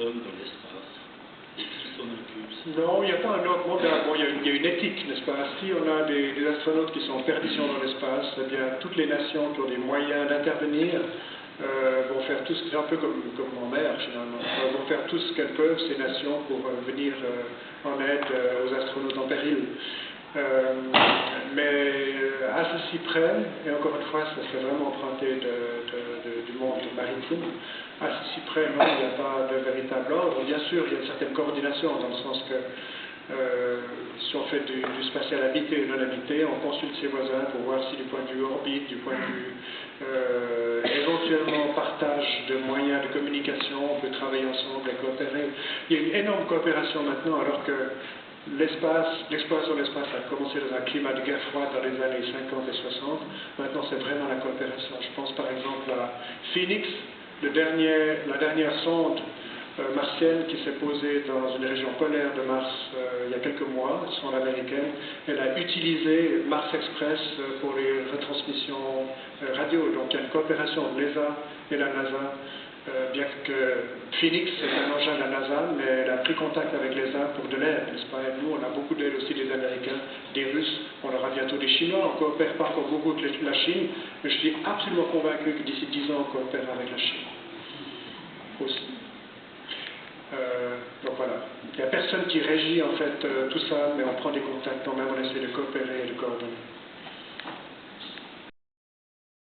hommes dans l'espace et qui s'en occupent? Non, il n'y a pas un ordre mondial. Bon, il y a une éthique, n'est-ce pas? Si on a des astronautes qui sont en perdition dans l'espace, eh bien, toutes les nations qui ont des moyens d'intervenir vont faire tout ce, c'est un peu comme en mer finalement, vont faire tout ce qu'elles peuvent, ces nations, pour venir en aide aux astronautes en péril. Mais à ceci près, et encore une fois, ça serait vraiment emprunté du monde maritime, à ceci près, non, il n'y a pas de véritable ordre. Bien sûr, il y a une certaine coordination, dans le sens que si on fait du spatial habité ou non habité, on consulte ses voisins pour voir si du point de vue orbite, du point de vue éventuellement partage de moyens de communication, on peut travailler ensemble et coopérer. Il y a une énorme coopération maintenant, alors que l'exploration de l'espace a commencé dans un climat de guerre froide dans les années 50 et 60. Maintenant, c'est vraiment la coopération. Je pense par exemple à Phoenix, la dernière sonde martienne qui s'est posée dans une région polaire de Mars il y a quelques mois, sonde américaine. Elle a utilisé Mars Express pour les retransmissions radio. Donc il y a une coopération de l'ESA et la NASA. Bien que Phoenix c'est un engin de la NASA, mais elle a pris contact avec l'ESA pour de l'aide, n'est-ce pas? Et nous, on a beaucoup d'aide aussi des Américains, des Russes, on aura bientôt des Chinois, on coopère pas encore beaucoup avec la Chine, mais je suis absolument convaincu que d'ici 10 ans, on coopère avec la Chine aussi. Donc voilà, il n'y a personne qui régit en fait tout ça, mais on prend des contacts quand même, on essaie de coopérer et de coordonner.